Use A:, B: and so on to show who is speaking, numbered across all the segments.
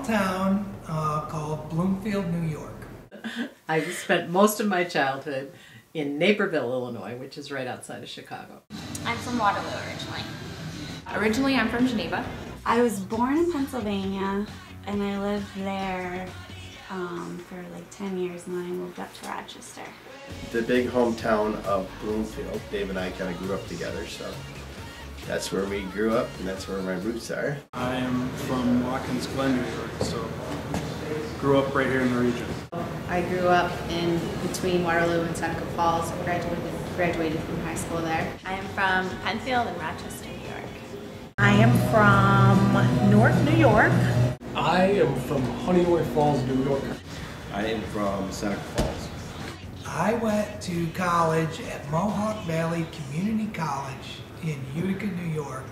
A: town called Bloomfield, New York.
B: I spent most of my childhood in Naperville, Illinois, which is right outside of Chicago.
C: I'm from Waterloo originally. Originally, I'm from Geneva.
D: I was born in Pennsylvania, and I lived there for like 10 years, and then I moved up to Rochester.
E: The big hometown of Bloomfield. Dave and I kind of grew up together, so that's where we grew up, and that's where my roots are.
F: I am from Watkins Glen, New York, so grew up right here in the region.
G: I grew up in between Waterloo and Seneca Falls. Graduated from high school there.
C: I am from Penfield and Rochester, New York.
H: I am from Newark, New York.
I: I am from Honeywell Falls, New York.
J: I am from Seneca Falls.
A: I went to college at Mohawk Valley Community College in Utica, New York,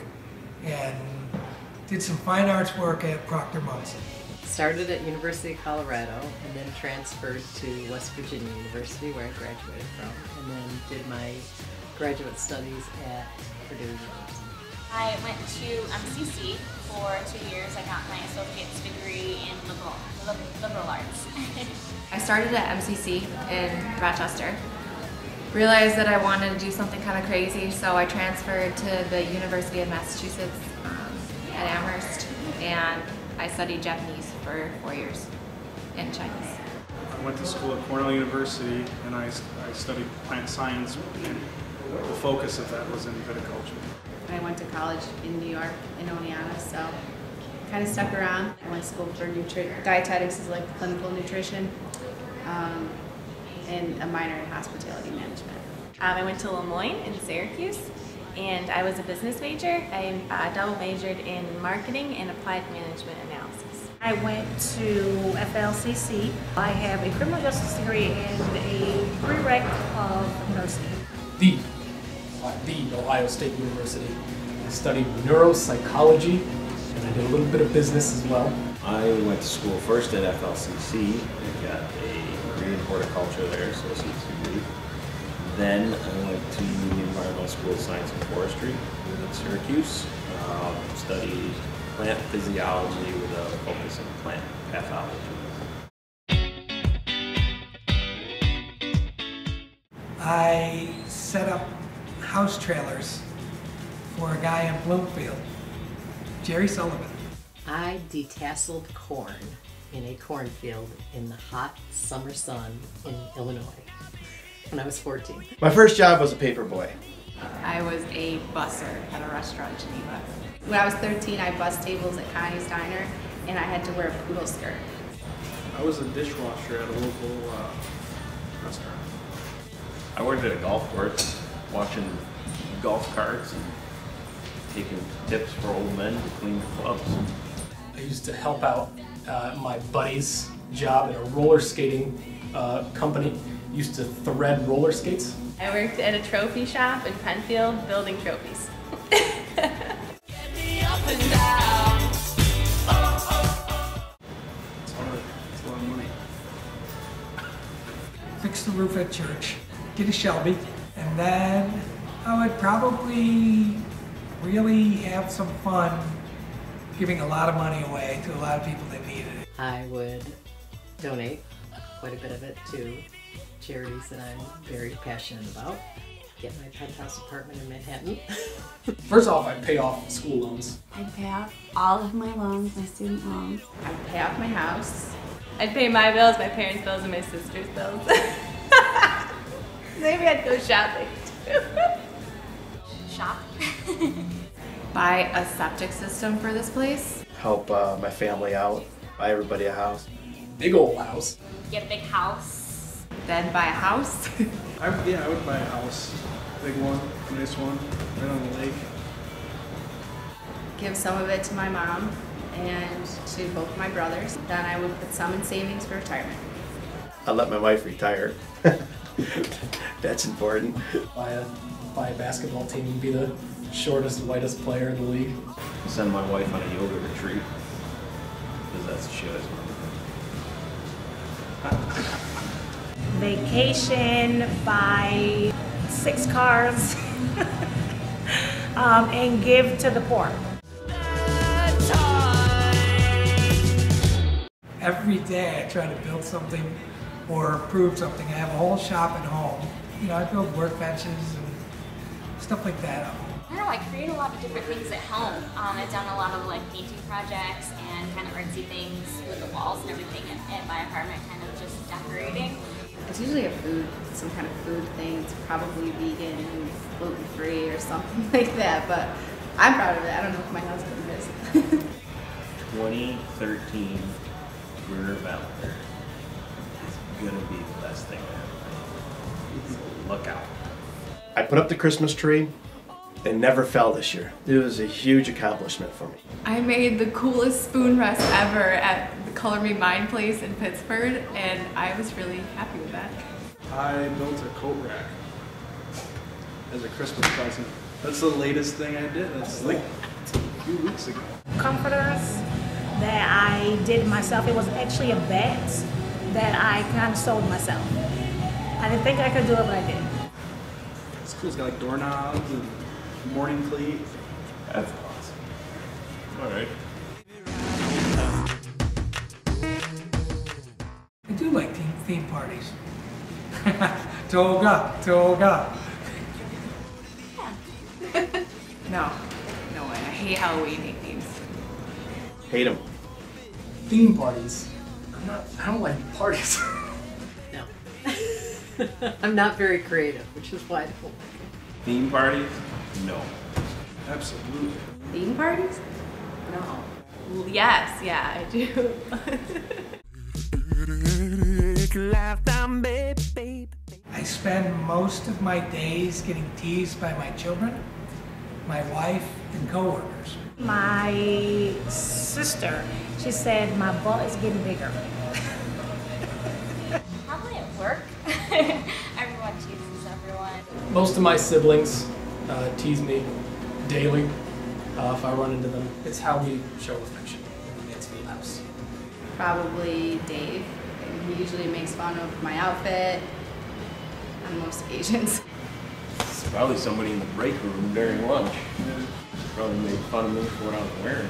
A: and did some fine arts work at Proctor Munson.
B: Started at University of Colorado and then transferred to West Virginia University, where I graduated from, and then did my graduate studies at Purdue University.
C: I went to MCC for 2 years. I got my associate's degree in liberal arts. I started at MCC in Rochester. Realized that I wanted to do something kind of crazy, so I transferred to the University of Massachusetts at Amherst, and I studied Japanese for 4 years and Chinese.
F: I went to school at Cornell University, and I studied plant science, and the focus of that was in viticulture.
G: I went to college in New York, in Oneonta, so kind of stuck around. I went to school for dietetics, is like clinical nutrition, and a minor in hospitality management.
C: I went to Lemoyne in Syracuse, and I was a business major. I double majored in marketing and applied management analysis.
H: I went to FLCC. I have a criminal justice degree and a prereq of nursing.
I: The Ohio State University. I studied neuropsychology, and I did a little bit of business as well.
J: I went to school first at FLCC and got a degree in horticulture there, associate's degree. Then I went to the Environmental School of Science and Forestry in Syracuse. Studied plant physiology with a focus on plant pathology.
A: I set up house trailers for a guy in Bloomfield, Jerry Sullivan.
B: I detasseled corn in a cornfield in the hot summer sun in Illinois when I was 14.
E: My first job was a paper boy.
G: I was a busser at a restaurant in Geneva. When I was 13, I bussed tables at Connie's Diner, and I had to wear a poodle skirt.
F: I was a dishwasher at a local restaurant.
J: I worked at a golf course, watching golf carts and taking tips for old men to clean the clubs.
I: I used to help out my buddy's job at a roller skating company. Used to thread roller skates.
C: I worked at a trophy shop in Penfield building trophies.
F: It's a lot of money.
A: Fix the roof at church, get a Shelby, and then I would probably really have some fun giving a lot of money away to a lot of people that needed it.
B: I would donate quite a bit of it to charities that I'm very passionate about. Get my penthouse apartment in Manhattan.
I: First off, I'd pay off school loans.
D: I'd pay off all of my loans, my student loans.
G: I'd pay off my house.
C: I'd pay my bills, my parents' bills, and my sister's bills. Maybe I'd go shopping too. Shop.
G: Buy a septic system for this place.
E: Help my family out, buy everybody a house.
I: Big old house.
C: Get a big house.
G: Then buy a house.
F: I would buy a house. Big one, nice one, right on the lake.
G: Give some of it to my mom and to both my brothers. Then I would put some in savings for retirement.
E: I'll let my wife retire. That's important.
I: Buy a basketball team and be the shortest, whitest player in the league.
J: Send my wife on a yoga retreat, because that's the shit I want.
H: Vacation, buy 6 cars, and give to the poor.
A: every day I try to build something or improve something. I have a whole shop at home. You know, I build workbenches and stuff like that.
C: I don't know, I create a lot of different things at home. I've done a lot of like painting projects and kind of artsy things with the walls and everything at my apartment, kind of just decorating.
G: It's usually some kind of food thing. It's probably vegan, gluten-free or something like that, but I'm proud of it. I don't know if my husband is.
J: 2013 Brewer Valor is gonna be the best thing ever. So look out.
E: I put up the Christmas tree. They never fell this year. It was a huge accomplishment for me.
K: I made the coolest spoon rest ever at the Color Me Mine place in Pittsburgh, and I was really happy with that.
F: I built a coat rack as a Christmas present. That's the latest thing I did. That's like a few weeks ago.
H: Comforters that I did myself. It was actually a bat that I kind of sewed myself. I didn't think I could do it, but I did.
F: It's cool. It's got like doorknobs and morning cleat.
J: That's awesome. All right.
A: I do like theme parties. Toga, toga.
K: No way. I hate Halloween themes.
E: Hate them.
I: Theme parties. I don't like parties.
B: No. I'm not very creative, which is why I don't like
J: Theme parties? No.
F: Absolutely.
G: Theme parties? No.
K: Well, yes, yeah, I do.
A: I spend most of my days getting teased by my children, my wife, and coworkers.
H: My sister, she said my butt is getting bigger.
C: Probably at work. Everyone teases everyone.
I: Most of my siblings tease me daily if I run into them. It's how we show affection in the Mansfield house.
G: Probably Dave. He usually makes fun of my outfit on most occasions.
J: It's probably somebody in the break room during lunch. Probably made fun of me for what I was wearing.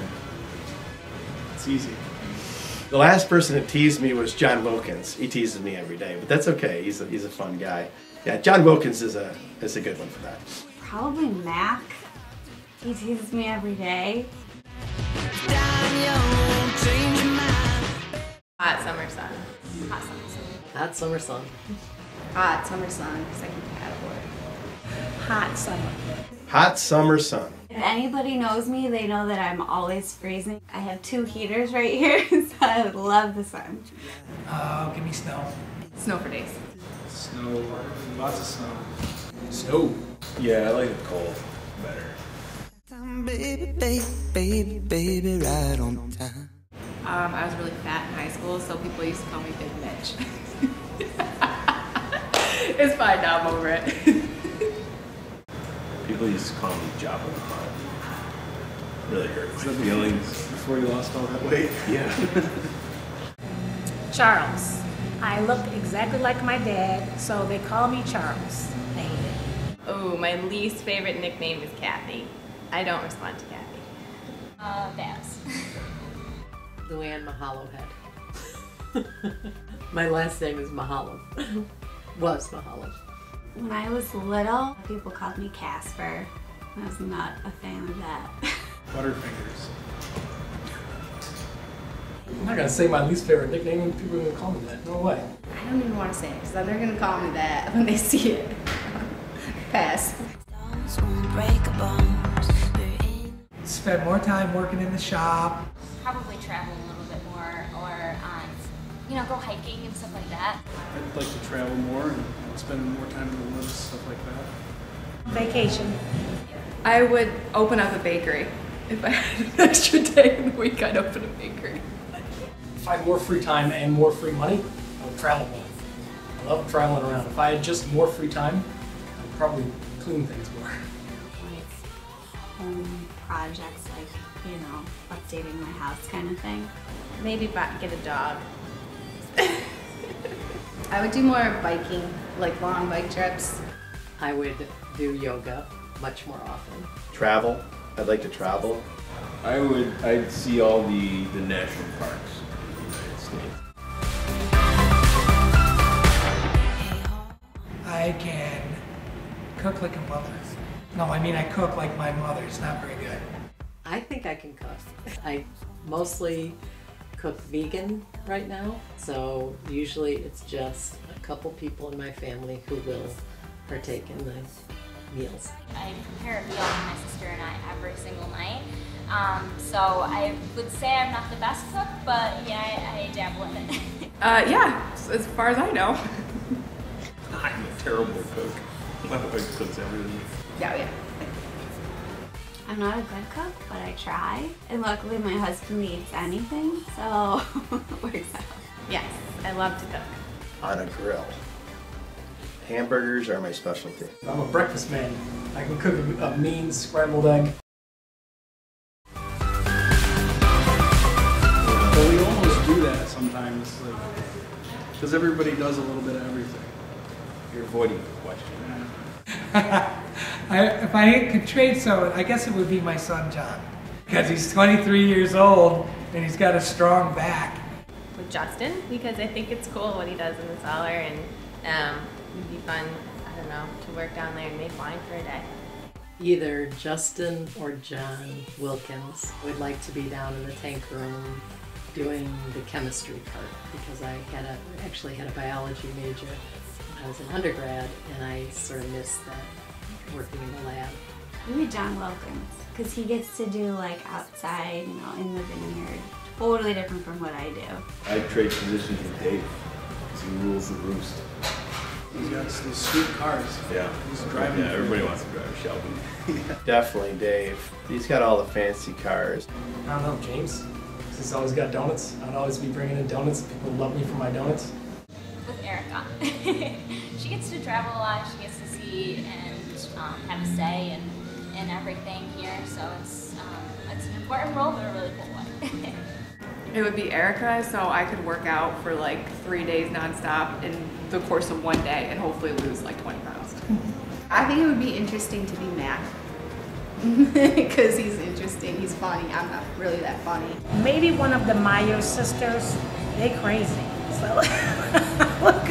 F: It's easy.
E: The last person that teased me was John Wilkins. He teases me every day, but that's okay. He's a fun guy. Yeah, John Wilkins is a good one for that.
D: Probably Mac. He teases me every day.
K: Hot summer sun.
C: Hot summer sun.
B: Hot summer sun.
G: Hot summer sun, second category.
H: Hot summer.
E: Hot summer sun.
D: If anybody knows me, they know that I'm always freezing. I have 2 heaters right here, so I would love the sun.
A: Oh, give me snow.
K: Snow for days.
F: Snow, lots of snow.
I: Snow.
J: Yeah, I like it cold better.
L: Baby, right on time.
K: I was really fat in high school, so people used to call me Big Mitch. It's fine now, I'm over it.
J: People used to call me Jabba the Hutt. Really hurt my
F: that
J: feelings.
F: Before you lost all that weight.
J: Yeah.
H: Charles. I look exactly like my dad, so they call me Charles. I hate it.
K: Oh, my least favorite nickname is Kathy. I don't respond to Kathy.
C: Babs.
B: Luanne Mahalo Head. My last name is Mahalo. Was Mahalo.
D: When I was little, people called me Casper. I was not a fan of that.
F: Butterfingers.
I: I'm not gonna say my least favorite nickname and people are gonna call me that. No way.
G: I don't even want to say it, because they're going to call me that when they see it. Pass.
A: Spend more time working in the shop.
C: Probably travel a little bit more, or go hiking and stuff like that.
F: I'd like to travel more and spend more time in the woods, stuff like that.
H: Vacation.
K: I would open up a bakery. If I had an extra day in the week, I'd open a bakery.
I: If I had more free time and more free money, I would travel more. I love traveling around. If I had just more free time, I'd probably clean things more.
D: Like home projects, like, updating my house kind of thing.
G: Maybe get a dog. I would do more biking, like long bike trips.
B: I would do yoga much more often.
E: Travel. I'd like to travel.
J: I'd see all the national parks in the United States. means.
A: I can cook like a mother. No, I mean I cook like my mother. It's not very good.
B: I think I can cook. I mostly cook vegan right now, so usually it's just a couple people in my family who will partake in the meals.
C: I prepare a meal for my sister and I every single night. So I would say I'm not the best cook, but yeah, I dabble in it.
K: Yeah, as far as I know.
J: I'm a terrible cook. My wife cooks everything.
K: Yeah.
D: I'm not a good cook, but I try. And luckily my husband eats anything, so it works out.
K: Yes, I love to cook.
E: On a grill. Hamburgers are my specialty.
I: I'm a breakfast man. I can cook a mean scrambled egg.
F: But we almost do that sometimes, like, because everybody does a little bit of everything.
J: You're avoiding the question.
A: If I could trade someone, I guess it would be my son John, because he's 23 years old and he's got a strong back.
M: With Justin, because I think it's cool what he does in the cellar, and it'd be fun, I don't know, to work down there and make wine for a day.
B: Either Justin or John Wilkins would like to be down in the tank room doing the chemistry part, because I actually had a biology major when I was an undergrad, and I sort of missed that, working in the lab.
D: Maybe John Wilkins, because he gets to do like outside, you know, in the vineyard. Totally different from what I do.
J: I'd trade positions with Dave, because he rules the roost.
F: He's got these sweet cars.
J: Yeah.
F: He's driving.
J: Yeah, everybody wants to drive a Shelby.
E: Definitely Dave. He's got all the fancy cars.
I: I don't know, James. He's always got donuts. I'd always be bringing in donuts. People love me for my donuts.
C: With Erica. She gets to travel a lot, she gets to see and have a say in everything here, so it's an important role, but a really cool one.
K: It would be Erica, so I could work out for like 3 days nonstop in the course of one day and hopefully lose like 20 pounds.
G: I think it would be interesting to be Matt. Because he's interesting, he's funny. I'm not really that funny.
H: Maybe one of the Meyer sisters. They crazy. So look